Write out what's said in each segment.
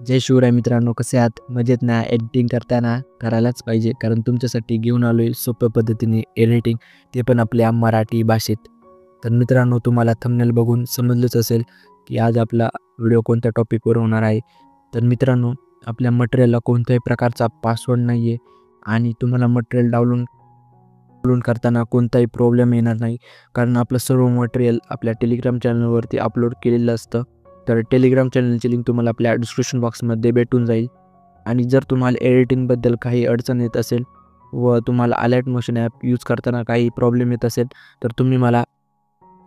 जय शिवराय मित्रांनो, कसे आहात? मजेत ना? एडिटिंग करताना करायलाच पाहिजे, कारण तुमच्यासाठी घेऊन आलोय सोप्या पद्धतीने एडिटिंग, ते पण आपल्या मराठी भाषेत. तर मित्रांनो, तुम्हाला थंबनेल बघून समजलंच असेल की आज आपला व्हिडिओ कोणत्या टॉपिकवर होणार आहे. तर मित्रांनो, आपल्या मटेरियलला कोणत्याही प्रकारचा पासवर्ड नाही आहे आणि तुम्हाला मटेरियल डाउनलोड करताना कोणताही प्रॉब्लेम येणार नाही, कारण आपलं सर्व मटेरियल आपल्या टेलिग्राम चॅनलवरती अपलोड केलेलं असतं. तर टेलिग्राम चॅनलची लिंक तुम्हाला आपल्या डिस्क्रिप्शन बॉक्समध्ये भेटून जाईल. आणि जर तुम्हाला एडिटिंगबद्दल काही अडचण येत असेल व तुम्हाला अलर्ट मोशन ॲप यूज करताना काही प्रॉब्लेम येत असेल, तर तुम्ही मला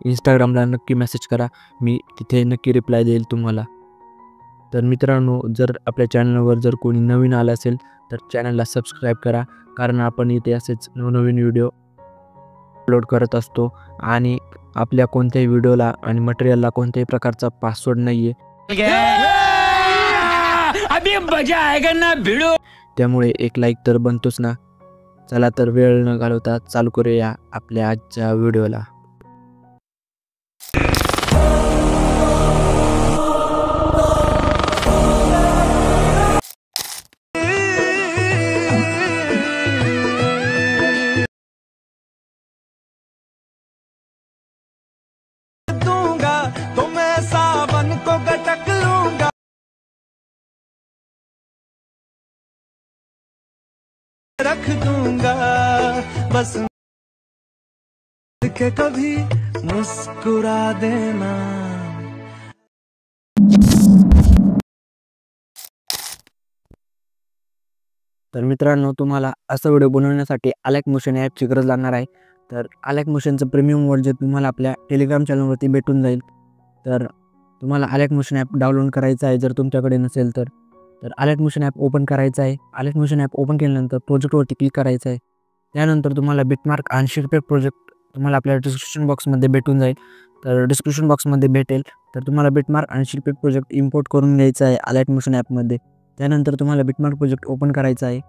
इंस्टाग्रामला नक्की मेसेज करा. मी तिथे नक्की रिप्लाय देईल तुम्हाला. तर मित्रांनो, जर आपल्या चॅनलवर जर कोणी नवीन आलं असेल तर चॅनलला सबस्क्राईब करा, कारण आपण इथे असेच नवनवीन व्हिडिओ अपलोड करत असतो आणि आपल्या कोणत्याही व्हिडिओला आणि मटेरियलला कोणत्याही प्रकारचा पासवर्ड नाही आहे. अभी मजा आएगा ना भिड़ो. त्यामुळे एक लाईक तर बनतोच ना. चला तर वेळ न घालवता चालू करूया आपल्या आजच्या व्हिडिओला. तो मैं सावन को गटक लूंगा, रख दूंगा बस के कभी मुस्कुरा देना. तर मित्रांनो, तुम्हाला असा व्हिडिओ बनवण्यासाठी अलर्ट मोशन ॲपची गरज लागणार आहे. तर अलर्ट मोशनचं प्रीमियम व्हर्जन तुम्हाला आपल्या टेलिग्राम चॅनलवरती भेटून जाईल. तर तुम्हाला अलर्ट मोशन ॲप डाउनलोड करायचं आहे जर तुमच्याकडे नसेल तर. अलर्ट मोशन ॲप ओपन करायचं आहे. अलर्ट मोशन ॲप ओपन केल्यानंतर प्रोजेक्टवरती क्लिक करायचं आहे. त्यानंतर तुम्हाला बिटमार्क आणि शिरपेट प्रोजेक्ट तुम्हाला आपल्या डिस्क्रिप्शन बॉक्समध्ये भेटून जाईल. तर डिस्क्रिप्शन बॉक्समध्ये भेटेल. तर तुम्हाला बिटमार्क आणि शिरपेट प्रोजेक्ट इम्पोर्ट करून घ्यायचा आहे अलर्ट मोशन ॲपमध्ये. त्यानंतर तुम्हाला बिटमार्क प्रोजेक्ट ओपन करायचा आहे.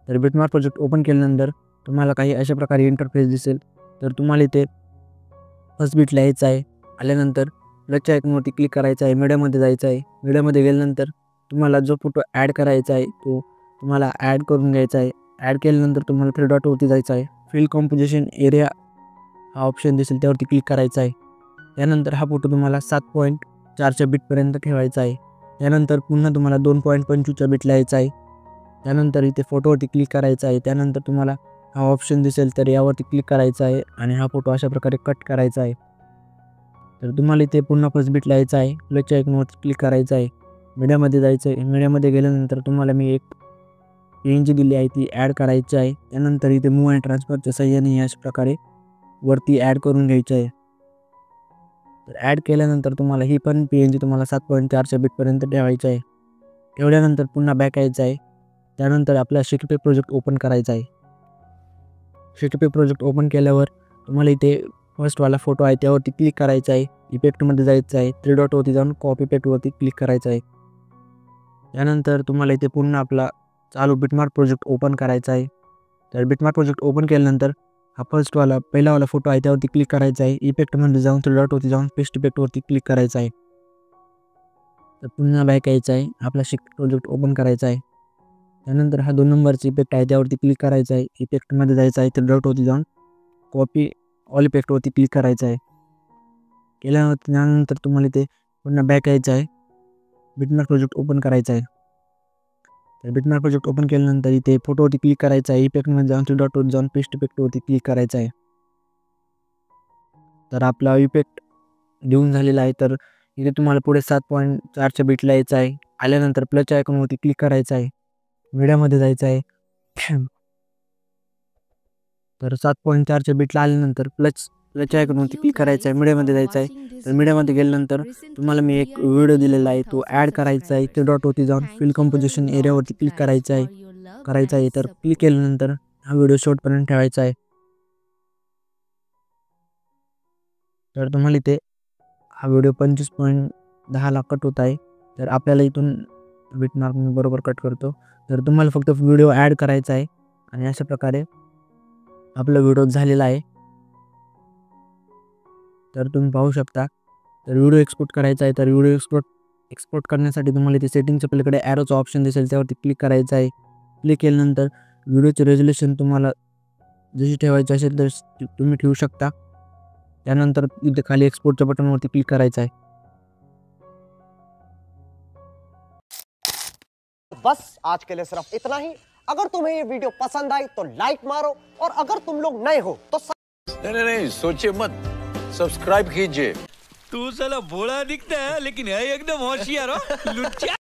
तर बिटमार्क प्रोजेक्ट ओपन केल्यानंतर तुम्हाला काही अशा प्रकारे इंटरफेस दिसेल. तर तुम्हाला इथे फर्स्ट बीटला यायचं आहे. आल्यानंतर प्लसच्या आयकॉनवरती क्लिक करायचं आहे. मीडियामध्ये जायचं आहे. मीडियामध्ये गेल्यानंतर तुम्हाला जो फोटो ॲड करायचा आहे तो तुम्हाला ॲड करून घ्यायचा आहे. ॲड केल्यानंतर तुम्हाला थ्री डॉटवरती जायचं आहे. फिल कॉम्पोजिशन एरिया हा ऑप्शन दिसेल, त्यावरती क्लिक करायचा आहे. त्यानंतर हा फोटो तुम्हाला 7.4च्या बीटपर्यंत ठेवायचा आहे. त्यानंतर पुन्हा तुम्हाला 2.25च्या बीटला यायचं आहे. त्यानंतर इथे फोटोवरती क्लिक करायचं आहे. त्यानंतर तुम्हाला हा ऑप्शन दिसेल, तर यावरती क्लिक करायचा आहे आणि हा फोटो अशा प्रकारे कट करायचा आहे. तर तुम्हाला इथे पुन्हा फर्स्ट बीटला यायचं आहे. प्लसच्या आयकॉनवरती क्लिक करायचं आहे. मीडियामध्ये जायचं आहे. मीडियामध्ये गेल्यानंतर तुम्हाला मी एक PNG दिली आहे ती ॲड करायची आहे. त्यानंतर इथे मूव्ह अँड ट्रान्सफरच्या सहाय्याने अशा प्रकारे वरती ॲड करून घ्यायचं आहे. तर ॲड केल्यानंतर तुम्हाला ही पण PNG तुम्हाला 7.4च्या बीटपर्यंत ठेवायचं आहे. ठेवल्यानंतर पुन्हा बॅक यायचं आहे. त्यानंतर आपला शिकपे प्रोजेक्ट ओपन करायचा आहे. शिकपे प्रोजेक्ट ओपन केल्यावर तुम्हाला इथे फर्स्टवाला फोटो आहे त्यावरती क्लिक करायचं आहे. इफेक्टमध्ये जायचं आहे. थ्री डॉटवरती जाऊन कॉपी इफेक्टवरती क्लिक करायचं आहे. त्यानंतर तुम्हाला इथे पुन्हा आपला चालू बिटमार्क प्रोजेक्ट ओपन करायचा आहे. तर बिटमार्क प्रोजेक्ट ओपन केल्यानंतर हा पहिलावाला फोटो आहे त्यावरती क्लिक करायचा आहे. इफेक्टमध्ये जाऊन थ्री डॉटवरती जाऊन पेस्ट इफेक्टवरती क्लिक करायचं आहे. तर पुन्हा बॅक यायचं आहे. आपला शिफ्ट प्रोजेक्ट ओपन करायचा आहे. त्यानंतर हा 2 नंबरचा इफेक्ट आहे त्यावरती क्लिक करायचा आहे. इफेक्टमध्ये जायचं आहे. थ्री डॉटवरती जाऊन कॉपी ऑल इफेक्टवरती क्लिक करायचं आहे. त्यानंतर तुम्हाला इथे पुन्हा बॅक यायचं आहे. बिटमार्क प्रोजेक्ट ओपन करायचा आहे. तर बिटमार्क प्रोजेक्ट ओपन केल्यानंतर इथे फोटोवरती क्लिक करायचा आहे. इफेक्टमध्ये जाऊन थ्री डॉटवरती जाऊन पेस्ट इफेक्टवरती क्लिक करायचं आहे. तर आपला इफेक्ट देऊन झालेला आहे. तर इथे तुम्हाला पुढे 7.4च्या बीटला यायचं आहे. आल्यानंतर प्लसच्या आयकॉनवरती क्लिक करायचं आहे. मीडियामध्ये जायचं आहे. तर 7.4च्या बीटला आल्यानंतर प्लसच्या आयकॉनवरती क्लिक करायचं आहे. मीडियामध्ये जायचं आहे. तर मीडियामध्ये गेल्यानंतर तुम्हाला मी एक व्हिडिओ दिलेला आहे तो ॲड करायचा आहे. थ्री डॉटवरती जाऊन फिल कॉम्पोजिशन एरियावरती क्लिक करायचं आहे. तर क्लिक केल्यानंतर हा व्हिडिओ शेवटपर्यंत ठेवायचा आहे. तर तुम्हाला इथे हा व्हिडिओ 25.10ला कट होत आहे. तर आपल्याला इथून बिटमार्क मी बरोबर कट करतो. तर तुम्हाला फक्त व्हिडिओ ॲड करायचा आहे आणि अशा प्रकारे आपला व्हिडिओ झालेला आहे. तर तुम्ही पाहू शकता. तर व्हिडिओ एक्सपोर्ट करायचा आहे. तर व्हिडिओ एक्सपोर्ट एक्सपोर्ट करण्यासाठी तुम्हाला इथे सेटिंगच्या पलीकडे ॲरोचा ऑप्शन दिसेल त्यावरती क्लिक करायचं आहे. क्लिक केल्यानंतर व्हिडिओचे रेझोल्युशन तुम्हाला जशी ठेवायची असेल तर तुम्ही ठेवू शकता. त्यानंतर इथे खाली एक्सपोर्टच्या बटनवरती क्लिक करायचं आहे. बस आज के लिए सिर्फ इतना ही. अगर तुम्हें ये वीडियो पसंद आई तो लाइक मारो और अगर तुम लोग नए हो तो नहीं सोचिए मत, सब्सक्राइब कीजिए. तू साला भोळा दिखता है लेकिन है एकदम होशियार हो लुच्चा.